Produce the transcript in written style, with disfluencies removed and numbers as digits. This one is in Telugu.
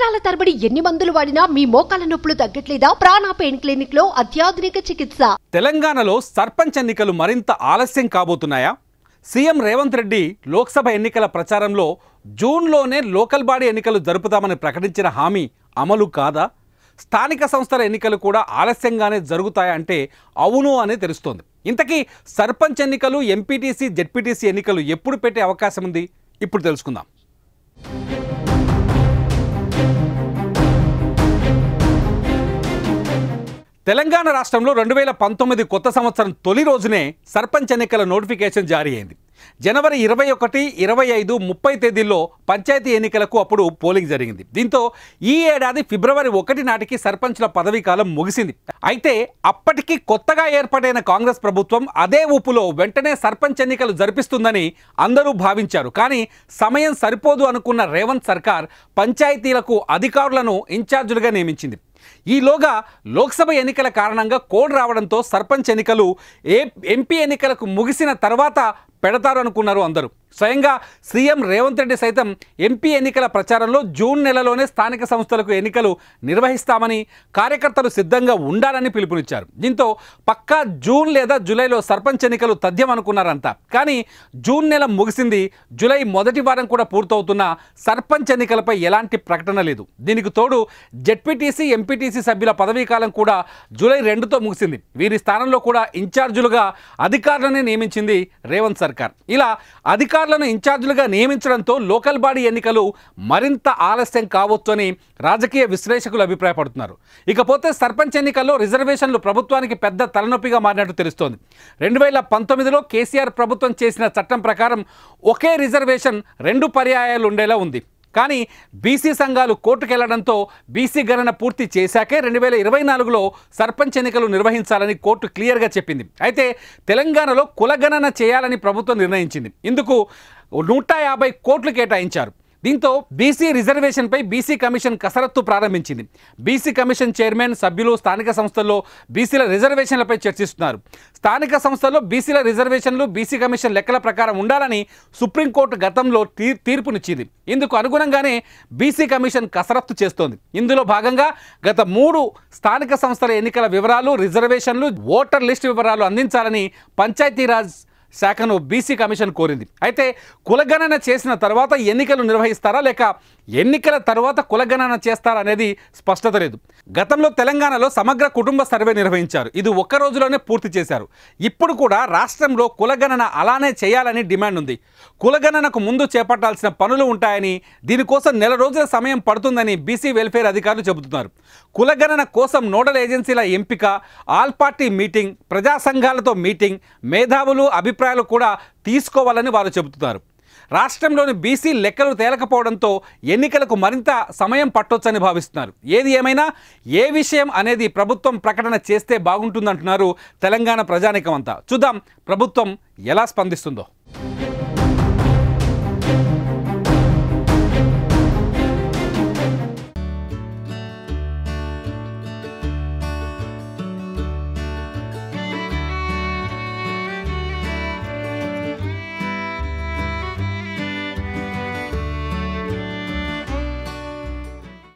సంవత్సరాల తరబడి ఎన్ని మందులు వాడినా మీ మోకాల నొప్పులు తగ్గట్లేదా? ప్రాణ పెయిన్ క్లినిక్ లో అత్యాధునిక చికిత్స. తెలంగాణలో సర్పంచ్ ఎన్నికలు మరింత ఆలస్యం కాబోతున్నాయా? సీఎం రేవంత్ రెడ్డి లోక్సభ ఎన్నికల ప్రచారంలో జూన్లోనే లోకల్ బాడీ ఎన్నికలు జరుపుతామని ప్రకటించిన హామీ అమలు కాదా? స్థానిక సంస్థల ఎన్నికలు కూడా ఆలస్యంగానే జరుగుతాయా అంటే అవును అనే తెలుస్తోంది. ఇంతకీ సర్పంచ్ ఎన్నికలు, ఎంపీటీసీ, జెడ్పీటీసీ ఎన్నికలు ఎప్పుడు పెట్టే అవకాశం ఉంది? ఇప్పుడు తెలుసుకుందాం. తెలంగాణ రాష్ట్రంలో 2019 కొత్త సంవత్సరం తొలి రోజునే సర్పంచ్ ఎన్నికల నోటిఫికేషన్ జారీ అయింది. జనవరి 21, 25, 30 తేదీల్లో పంచాయతీ ఎన్నికలకు అప్పుడు పోలింగ్ జరిగింది. దీంతో ఈ ఏడాది ఫిబ్రవరి 1 నాటికి సర్పంచ్ల పదవీ కాలం ముగిసింది. అయితే అప్పటికి కొత్తగా ఏర్పాటైన కాంగ్రెస్ ప్రభుత్వం అదే ఊపులో వెంటనే సర్పంచ్ ఎన్నికలు జరిపిస్తుందని అందరూ భావించారు. కానీ సమయం సరిపోదు అనుకున్న రేవంత్ సర్కార్ పంచాయతీలకు అధికారులను ఇన్ఛార్జీలుగా నియమించింది. ఈలోగా లోక్సభ ఎన్నికల కారణంగా కోడ్ రావడంతో సర్పంచ్ ఎన్నికలు ఎంపీ ఎన్నికలకు ముగిసిన తర్వాత పెడతారు అనుకున్నారు అందరూ. స్వయంగా సీఎం రేవంత్ రెడ్డి సైతం ఎంపీ ఎన్నికల ప్రచారంలో జూన్ నెలలోనే స్థానిక సంస్థలకు ఎన్నికలు నిర్వహిస్తామని, కార్యకర్తలు సిద్ధంగా ఉండాలని పిలుపునిచ్చారు. దీంతో పక్కా జూన్ లేదా జూలైలో సర్పంచ్ ఎన్నికలు తథ్యం అనుకున్నారంతా. కానీ జూన్ నెల ముగిసింది, జూలై మొదటి వారం కూడా పూర్తవుతున్న సర్పంచ్ ఎన్నికలపై ఎలాంటి ప్రకటన లేదు. దీనికి తోడు జెడ్పీటీసీ, ఎంపీటీసీ సభ్యుల పదవీ కాలం కూడా జూలై 2తో ముగిసింది. వీరి స్థానంలో కూడా ఇన్ఛార్జీలుగా అధికారులనే నియమించింది రేవంత్ సర్కార్. ఇలా అధికారులను ఇన్ఛార్జీలుగా నియమించడంతో లోకల్ బాడీ ఎన్నికలు మరింత ఆలస్యం కావచ్చు అని రాజకీయ విశ్లేషకులు అభిప్రాయపడుతున్నారు. ఇకపోతే సర్పంచ్ ఎన్నికల్లో రిజర్వేషన్లు ప్రభుత్వానికి పెద్ద తలనొప్పిగా మారినట్టు తెలుస్తోంది. 2019లో కేసీఆర్ ప్రభుత్వం చేసిన చట్టం ప్రకారం ఒకే రిజర్వేషన్ 2 పర్యాయాలు ఉండేలా ఉంది. కానీ బీసీ సంఘాలు కోర్టుకెళ్లడంతో బీసీ గణన పూర్తి చేశాకే 2024లో సర్పంచ్ ఎన్నికలు నిర్వహించాలని కోర్టు క్లియర్గా చెప్పింది. అయితే తెలంగాణలో కులగణన చేయాలని ప్రభుత్వం నిర్ణయించింది. ఇందుకు 150 కోట్లు కేటాయించారు. దీంతో బీసీ రిజర్వేషన్పై బీసీ కమిషన్ కసరత్తు ప్రారంభించింది. బీసీ కమిషన్ చైర్మన్, సభ్యులు స్థానిక సంస్థల్లో బీసీల రిజర్వేషన్లపై చర్చిస్తున్నారు. స్థానిక సంస్థల్లో బీసీల రిజర్వేషన్లు బీసీ కమిషన్ లెక్కల ప్రకారం ఉండాలని సుప్రీంకోర్టు గతంలో తీర్పునిచ్చింది. ఇందుకు అనుగుణంగానే బీసీ కమిషన్ కసరత్తు చేస్తోంది. ఇందులో భాగంగా గత 3 స్థానిక సంస్థల ఎన్నికల వివరాలు, రిజర్వేషన్లు, ఓటర్ లిస్ట్ వివరాలు అందించాలని పంచాయతీరాజ్ శాఖను బీసీ కమిషన్ కోరింది. అయితే కులగణన చేసిన తర్వాత ఎన్నికలు నిర్వహిస్తారా లేక ఎన్నికల తర్వాత కులగణన చేస్తారా అనేది స్పష్టత లేదు. గతంలో తెలంగాణలో సమగ్ర కుటుంబ సర్వే నిర్వహించారు. ఇది ఒక్క రోజులోనే పూర్తి చేశారు. ఇప్పుడు కూడా రాష్ట్రంలో కులగణన అలానే చేయాలని డిమాండ్ ఉంది. కులగణనకు ముందు చేపట్టాల్సిన పనులు ఉంటాయని, దీనికోసం నెల రోజుల సమయం పడుతుందని బీసీ వెల్ఫేర్ అధికారులు చెబుతున్నారు. కులగణన కోసం నోడల్ ఏజెన్సీల ఎంపిక, ఆల్ పార్టీ మీటింగ్, ప్రజా సంఘాలతో మీటింగ్, మేధావులు అభిప్రాయాలు కూడా తీసుకోవాలని వారు చెబుతున్నారు. రాష్ట్రంలోని బీసీ లెక్కలు తేలకపోవడంతో ఎన్నికలకు మరింత సమయం పట్టొచ్చని భావిస్తున్నారు. ఏది ఏమైనా ఏ విషయం అనేది ప్రభుత్వం ప్రకటన చేస్తే బాగుంటుందంటున్నారు తెలంగాణ ప్రజానీకం అంతా. చూద్దాం ప్రభుత్వం ఎలా స్పందిస్తుందో.